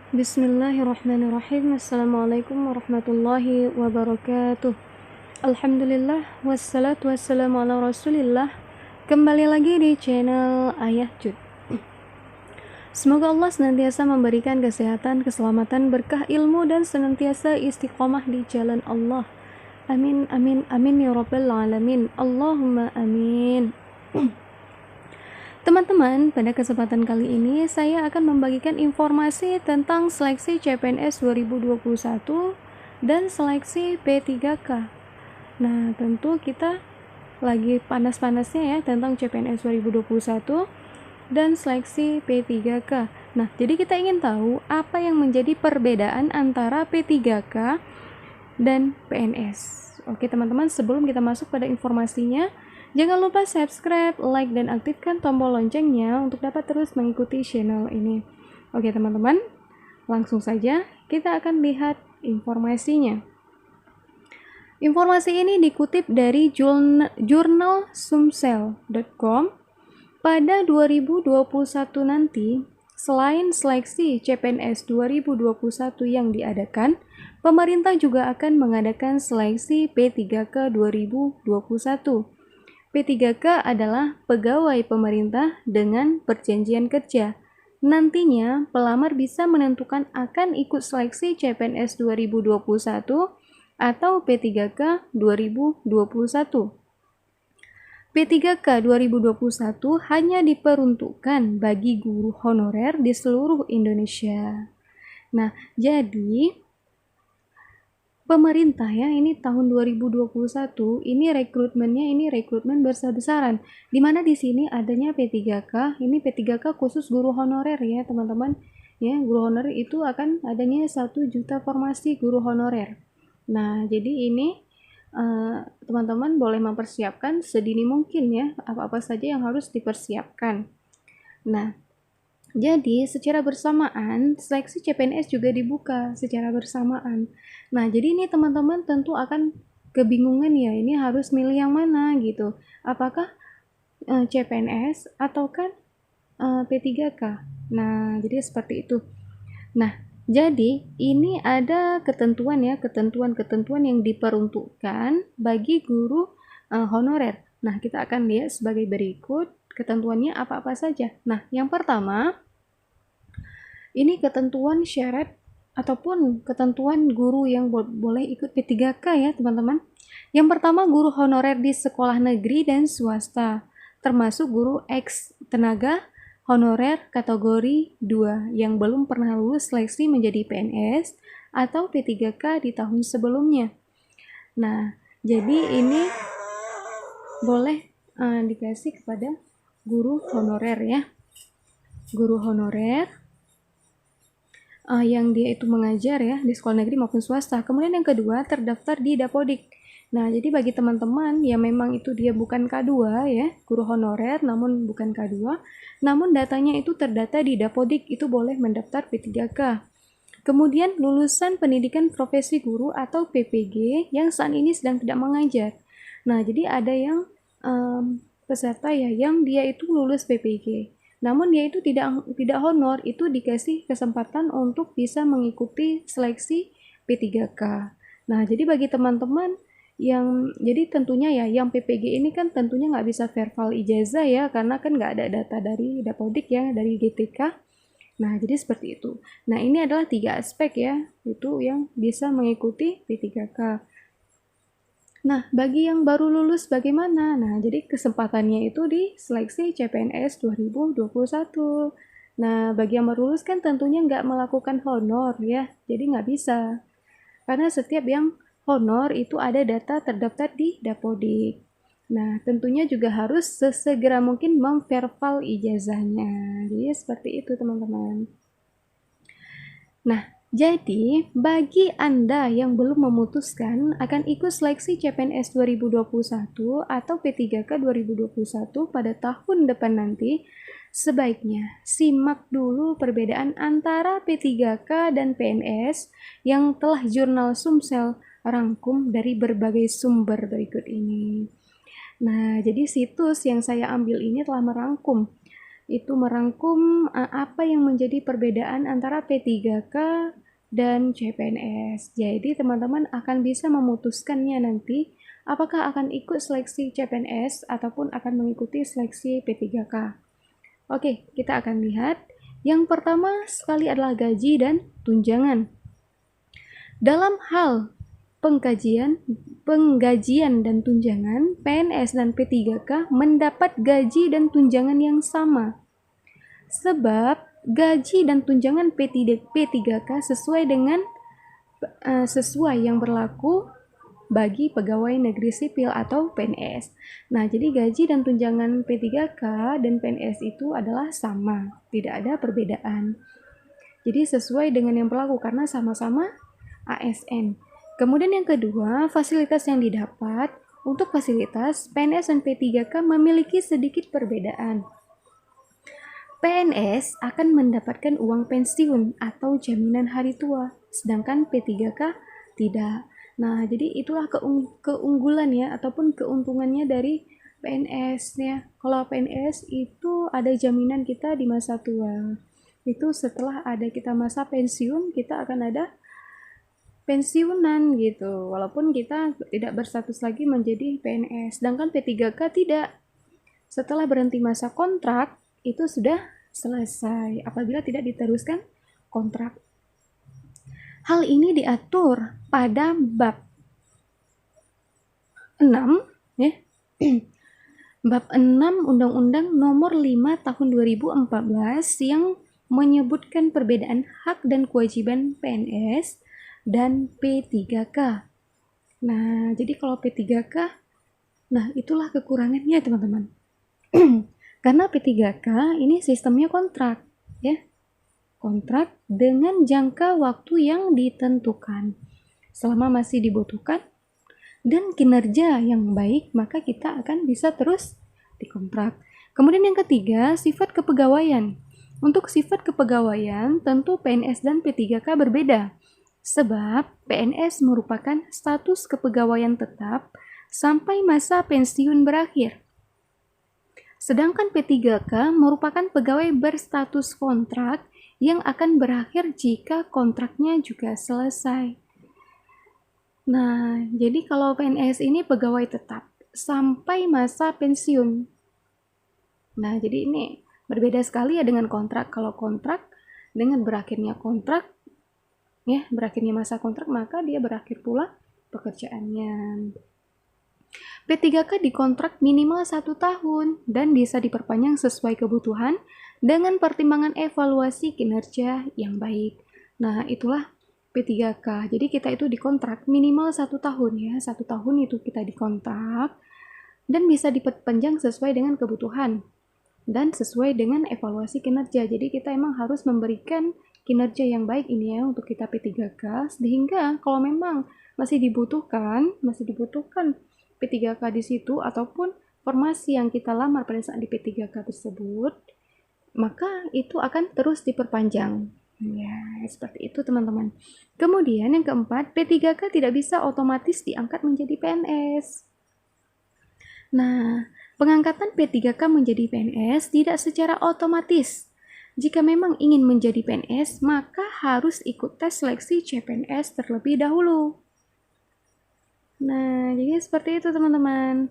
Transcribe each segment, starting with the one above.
Bismillahirrahmanirrahim. Assalamualaikum warahmatullahi wabarakatuh. Alhamdulillah wassalatu wassalamu ala rasulillah. Kembali lagi di channel Ayah Jud. Semoga Allah senantiasa memberikan kesehatan, keselamatan, berkah ilmu dan senantiasa istiqomah di jalan Allah. Amin amin amin ya rabbal alamin. Allahumma amin. Teman-teman, pada kesempatan kali ini saya akan membagikan informasi tentang seleksi CPNS 2021 dan seleksi P3K. Nah, tentu kita lagi panas-panasnya ya tentang CPNS 2021 dan seleksi P3K. Nah, jadi kita ingin tahu apa yang menjadi perbedaan antara P3K dan PNS. Oke teman-teman, sebelum kita masuk pada informasinya, jangan lupa subscribe, like, dan aktifkan tombol loncengnya untuk dapat terus mengikuti channel ini. Oke teman-teman, langsung saja kita akan lihat informasinya. Informasi ini dikutip dari jurnal sumsel.com. Pada 2021 nanti, selain seleksi CPNS 2021 yang diadakan, pemerintah juga akan mengadakan seleksi P3K 2021. P3K adalah pegawai pemerintah dengan perjanjian kerja. Nantinya, pelamar bisa menentukan akan ikut seleksi CPNS 2021 atau P3K 2021. P3K 2021 hanya diperuntukkan bagi guru honorer di seluruh Indonesia. Nah, jadi pemerintah ya, ini tahun 2021 ini rekrutmen besar-besaran, di mana di sini adanya P3K. Ini P3K khusus guru honorer ya teman-teman ya. Guru honorer itu akan adanya 1 juta formasi guru honorer. Nah, jadi ini teman-teman boleh mempersiapkan sedini mungkin ya, apa-apa saja yang harus dipersiapkan. Nah, jadi secara bersamaan seleksi CPNS juga dibuka secara bersamaan. Nah, jadi ini teman-teman tentu akan kebingungan ya, ini harus milih yang mana gitu. Apakah CPNS ataukah P3K? Nah, jadi seperti itu. Nah, jadi ini ada ketentuan ya, ketentuan yang diperuntukkan bagi guru honorer. Nah, kita akan lihat sebagai berikut ketentuannya apa-apa saja. Nah, yang pertama, ini ketentuan syarat ataupun ketentuan guru yang boleh ikut P3K ya teman-teman. Yang pertama, guru honorer di sekolah negeri dan swasta, termasuk guru ex tenaga honorer kategori 2 yang belum pernah lulus seleksi menjadi PNS atau P3K di tahun sebelumnya. Nah, jadi ini boleh dikasih kepada guru honorer ya. Guru honorer yang dia itu mengajar ya di sekolah negeri maupun swasta. Kemudian yang kedua, terdaftar di Dapodik. Nah, jadi bagi teman-teman yang memang itu dia bukan K2 ya, guru honorer namun bukan K2, namun datanya itu terdata di Dapodik, itu boleh mendaftar P3K. Kemudian lulusan pendidikan profesi guru atau PPG yang saat ini sedang tidak mengajar. Nah, jadi ada yang peserta ya yang dia itu lulus PPG. Namun dia itu tidak honor, itu dikasih kesempatan untuk bisa mengikuti seleksi P3K. Nah, jadi bagi teman-teman yang jadi tentunya ya yang PPG ini kan tentunya nggak bisa verbal ijazah ya, karena kan nggak ada data dari Dapodik ya, dari GTK. Nah, jadi seperti itu. Nah, ini adalah 3 aspek ya, itu yang bisa mengikuti P3K. Nah, bagi yang baru lulus bagaimana? Nah, jadi kesempatannya itu di seleksi CPNS 2021. Nah, bagi yang baru lulus kan tentunya nggak melakukan honor ya, jadi nggak bisa. Karena setiap yang honor itu ada data terdaftar di Dapodik. Nah, tentunya juga harus sesegera mungkin memverbal ijazahnya. Jadi seperti itu teman-teman. Nah, jadi, bagi Anda yang belum memutuskan akan ikut seleksi CPNS 2021 atau P3K 2021 pada tahun depan nanti, sebaiknya simak dulu perbedaan antara P3K dan PNS yang telah jurnal Sumsel rangkum dari berbagai sumber berikut ini. Nah, jadi situs yang saya ambil ini telah merangkum itu merangkum apa yang menjadi perbedaan antara P3K dan CPNS. Jadi teman-teman akan bisa memutuskannya nanti apakah akan ikut seleksi CPNS ataupun akan mengikuti seleksi P3K. Oke, kita akan lihat. Yang pertama sekali adalah gaji dan tunjangan. Dalam hal penggajian dan tunjangan, PNS dan P3K mendapat gaji dan tunjangan yang sama. Sebab gaji dan tunjangan P3K sesuai yang berlaku bagi pegawai negeri sipil atau PNS. Nah, jadi gaji dan tunjangan P3K dan PNS itu adalah sama, tidak ada perbedaan. Jadi sesuai dengan yang berlaku karena sama-sama ASN. Kemudian yang kedua, fasilitas yang didapat. Untuk fasilitas, PNS dan P3K memiliki sedikit perbedaan. PNS akan mendapatkan uang pensiun atau jaminan hari tua, sedangkan P3K tidak. Nah, jadi itulah keunggulan ya, ataupun keuntungannya dari PNS ya. Kalau PNS itu ada jaminan kita di masa tua. Itu setelah ada kita masa pensiun, kita akan ada pensiunan gitu, walaupun kita tidak berstatus lagi menjadi PNS. Sedangkan P3K tidak. Setelah berhenti masa kontrak, itu sudah selesai apabila tidak diteruskan kontrak. Hal ini diatur pada bab 6 ya. Bab 6 Undang-Undang Nomor 5 Tahun 2014 yang menyebutkan perbedaan hak dan kewajiban PNS dan P3K. Nah, jadi kalau P3K, nah itulah kekurangannya teman-teman. Karena P3K ini sistemnya kontrak, ya. Kontrak dengan jangka waktu yang ditentukan. Selama masih dibutuhkan dan kinerja yang baik, maka kita akan bisa terus dikontrak. Kemudian yang ketiga, sifat kepegawaian. Untuk sifat kepegawaian, tentu PNS dan P3K berbeda. Sebab PNS merupakan status kepegawaian tetap sampai masa pensiun berakhir. Sedangkan P3K merupakan pegawai berstatus kontrak yang akan berakhir jika kontraknya juga selesai. Nah, jadi kalau PNS ini pegawai tetap sampai masa pensiun. Nah, jadi ini berbeda sekali ya dengan kontrak. Kalau kontrak dengan berakhirnya kontrak, ya berakhirnya masa kontrak, maka dia berakhir pula pekerjaannya. P3K dikontrak minimal 1 tahun dan bisa diperpanjang sesuai kebutuhan dengan pertimbangan evaluasi kinerja yang baik. Nah, itulah P3K. Jadi kita itu dikontrak minimal 1 tahun ya. 1 tahun itu kita dikontrak dan bisa diperpanjang sesuai dengan kebutuhan dan sesuai dengan evaluasi kinerja. Jadi kita emang harus memberikan kinerja yang baik ini ya untuk kita P3K, sehingga kalau memang masih dibutuhkan P3K di situ ataupun formasi yang kita lamar pada saat di P3K tersebut, maka itu akan terus diperpanjang. Ya, seperti itu teman-teman. Kemudian yang keempat, P3K tidak bisa otomatis diangkat menjadi PNS. Nah, pengangkatan P3K menjadi PNS tidak secara otomatis. Jika memang ingin menjadi PNS, maka harus ikut tes seleksi CPNS terlebih dahulu. Nah, jadi seperti itu teman-teman.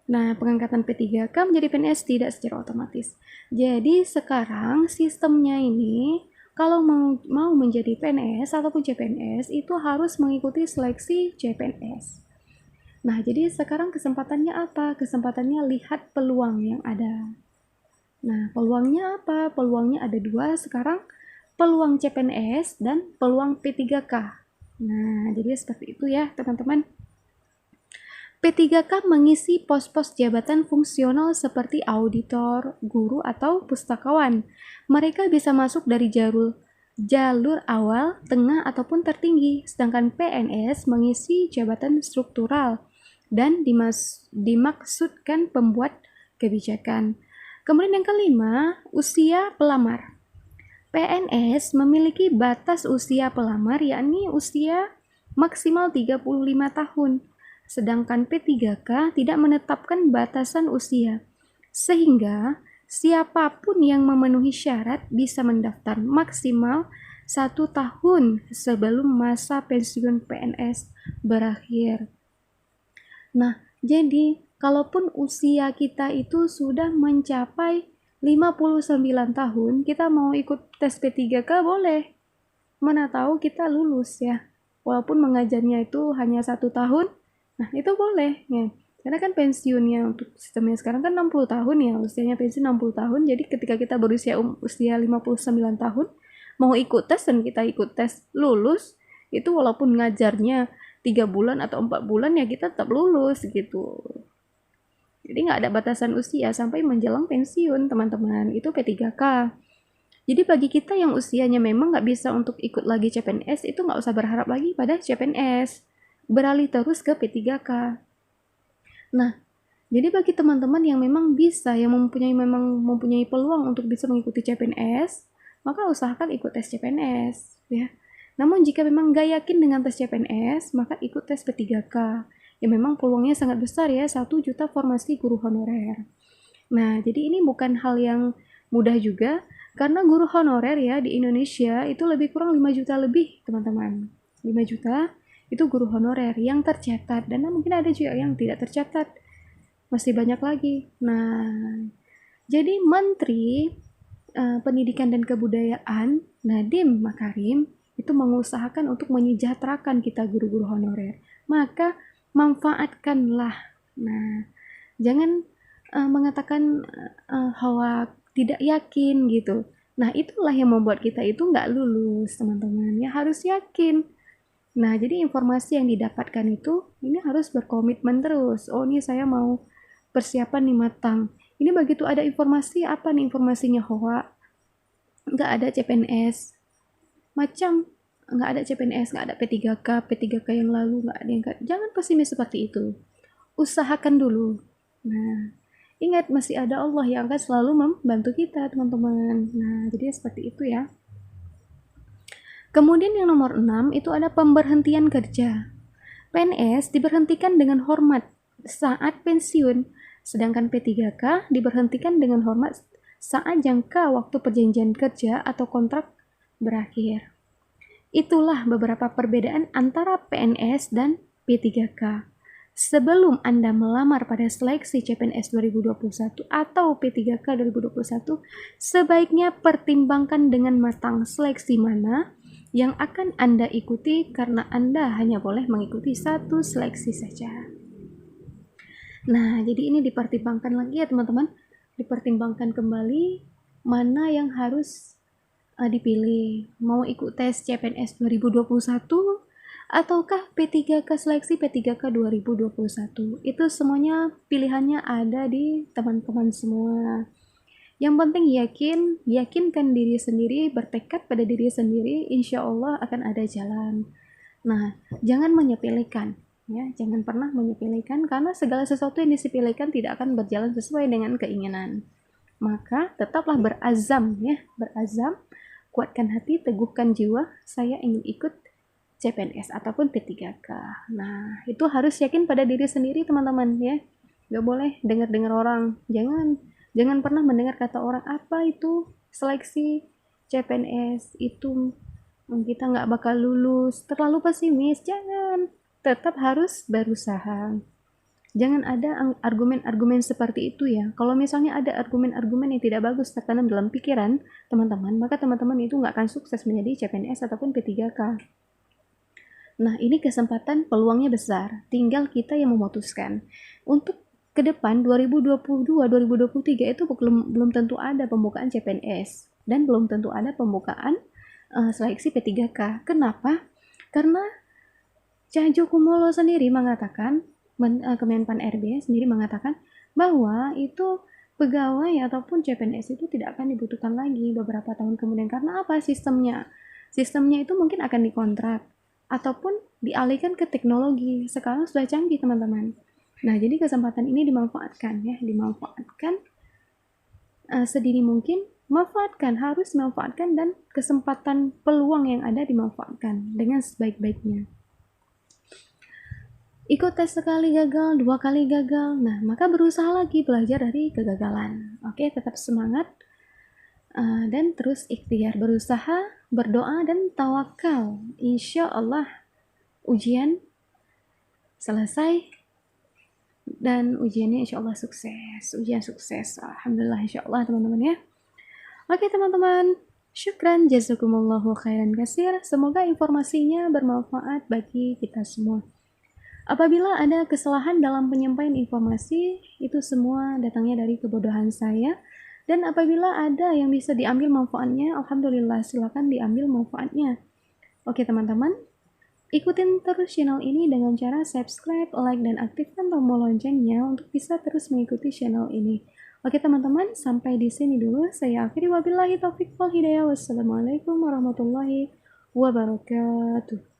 Nah, pengangkatan P3K menjadi PNS tidak secara otomatis. Jadi sekarang sistemnya ini, kalau mau menjadi PNS ataupun CPNS, itu harus mengikuti seleksi CPNS. Nah, jadi sekarang kesempatannya apa? Kesempatannya lihat peluang yang ada. Nah, peluangnya apa? Peluangnya ada 2 sekarang, peluang CPNS dan peluang P3K. Nah, jadi seperti itu ya teman-teman. P3K mengisi pos-pos jabatan fungsional seperti auditor, guru, atau pustakawan. Mereka bisa masuk dari jalur awal, tengah, ataupun tertinggi, sedangkan PNS mengisi jabatan struktural dan dimaksudkan pembuat kebijakan. Kemudian yang kelima, usia pelamar. PNS memiliki batas usia pelamar, yakni usia maksimal 35 tahun. Sedangkan P3K tidak menetapkan batasan usia. Sehingga Siapapun yang memenuhi syarat bisa mendaftar maksimal 1 tahun sebelum masa pensiun PNS berakhir. Nah, jadi kalaupun usia kita itu sudah mencapai 59 tahun, kita mau ikut tes P3K boleh. Mana tahu kita lulus ya. Walaupun mengajarnya itu hanya 1 tahun, nah itu boleh ya. Karena kan pensiunnya untuk sistemnya sekarang kan 60 tahun ya, usianya pensiun 60 tahun. Jadi ketika kita berusia usia 59 tahun, mau ikut tes dan kita ikut tes lulus, itu walaupun ngajarnya 3 bulan atau 4 bulan ya kita tetap lulus gitu. Jadi nggak ada batasan usia sampai menjelang pensiun teman-teman, itu P3K. Jadi bagi kita yang usianya memang nggak bisa untuk ikut lagi CPNS, itu nggak usah berharap lagi pada CPNS. Beralih terus ke P3K. Nah, jadi bagi teman-teman yang memang bisa, yang mempunyai peluang untuk bisa mengikuti CPNS, maka usahakan ikut tes CPNS, ya. Namun jika memang nggak yakin dengan tes CPNS, maka ikut tes P3K. Ya memang peluangnya sangat besar ya, 1 juta formasi guru honorer. Nah, jadi ini bukan hal yang mudah juga, karena guru honorer ya di Indonesia itu lebih kurang 5 juta lebih, teman-teman. 5 juta itu guru honorer yang tercatat, dan mungkin ada juga yang tidak tercatat. Masih banyak lagi. Nah, jadi Menteri Pendidikan dan Kebudayaan Nadiem Makarim itu mengusahakan untuk menyejahterakan kita guru-guru honorer. Maka manfaatkanlah. Nah, jangan mengatakan bahwa tidak yakin gitu. Nah, itulah yang membuat kita itu nggak lulus, teman-teman. Ya harus yakin. Nah, jadi informasi yang didapatkan itu, ini harus berkomitmen terus. Oh, ini saya mau persiapan nih matang. Ini begitu ada informasi, apa nih informasinya, Hoa? Nggak ada CPNS. Macam nggak ada CPNS, nggak ada P3K, P3K yang lalu, nggak ada yang... Jangan pesimis seperti itu. Usahakan dulu. Nah, ingat masih ada Allah yang akan selalu membantu kita, teman-teman. Nah, jadi seperti itu ya. Kemudian yang nomor 6 itu ada pemberhentian kerja. PNS diberhentikan dengan hormat saat pensiun, sedangkan P3K diberhentikan dengan hormat saat jangka waktu perjanjian kerja atau kontrak berakhir. Itulah beberapa perbedaan antara PNS dan P3K. Sebelum Anda melamar pada seleksi CPNS 2021 atau P3K 2021, sebaiknya pertimbangkan dengan matang seleksi mana yang akan Anda ikuti, karena Anda hanya boleh mengikuti 1 seleksi saja. Nah, jadi ini dipertimbangkan lagi ya teman-teman. Dipertimbangkan kembali mana yang harus dipilih. Mau ikut tes CPNS 2021 ataukah P3K seleksi P3K 2021. Itu semuanya pilihannya ada di teman-teman semua. Yang penting yakinkan diri sendiri, bertekad pada diri sendiri, insya Allah akan ada jalan. Nah, jangan menyepelekan, ya, jangan pernah menyepelekan, karena segala sesuatu yang disepelekan tidak akan berjalan sesuai dengan keinginan. Maka tetaplah berazam, ya, berazam, kuatkan hati, teguhkan jiwa, saya ingin ikut CPNS ataupun P3K. Nah, itu harus yakin pada diri sendiri, teman-teman, ya. Gak boleh dengar-dengar orang. Jangan pernah mendengar kata orang, apa itu seleksi CPNS itu kita nggak bakal lulus. Terlalu pesimis. Jangan. Tetap harus berusaha. Jangan ada argumen-argumen seperti itu ya. Kalau misalnya ada argumen-argumen yang tidak bagus tertanam dalam pikiran teman-teman, maka teman-teman itu nggak akan sukses menjadi CPNS ataupun P3K. Nah, ini kesempatan, peluangnya besar. Tinggal kita yang memutuskan. Untuk ke depan 2022-2023 itu belum tentu ada pembukaan CPNS dan belum tentu ada pembukaan seleksi P3K. Kenapa? Karena Cahyo Kumolo sendiri mengatakan, Kemenpan RB sendiri mengatakan bahwa itu pegawai ataupun CPNS itu tidak akan dibutuhkan lagi beberapa tahun kemudian. Karena apa? Sistemnya itu mungkin akan dikontrak ataupun dialihkan ke teknologi. Sekarang sudah canggih, teman-teman. Nah, jadi kesempatan ini dimanfaatkan ya, sedini mungkin, harus dimanfaatkan, dan kesempatan peluang yang ada dimanfaatkan dengan sebaik-baiknya. Ikut tes sekali gagal, 2 kali gagal. Nah, maka berusaha lagi belajar dari kegagalan. Oke, tetap semangat dan terus ikhtiar, berusaha, berdoa dan tawakal. Insya Allah ujian selesai dan ujiannya insya Allah sukses. Ujian sukses. Alhamdulillah insya Allah teman-teman ya. Oke teman-teman, syukran jazakumullahu khairan katsir. Semoga informasinya bermanfaat bagi kita semua. Apabila ada kesalahan dalam penyampaian informasi, itu semua datangnya dari kebodohan saya. Dan apabila ada yang bisa diambil manfaatnya, alhamdulillah silakan diambil manfaatnya. Oke teman-teman, ikutin terus channel ini dengan cara subscribe, like, dan aktifkan tombol loncengnya untuk bisa terus mengikuti channel ini. Oke teman-teman, sampai di sini dulu. Saya akhiri wabillahi taufiq wal hidayah. Wassalamualaikum warahmatullahi wabarakatuh.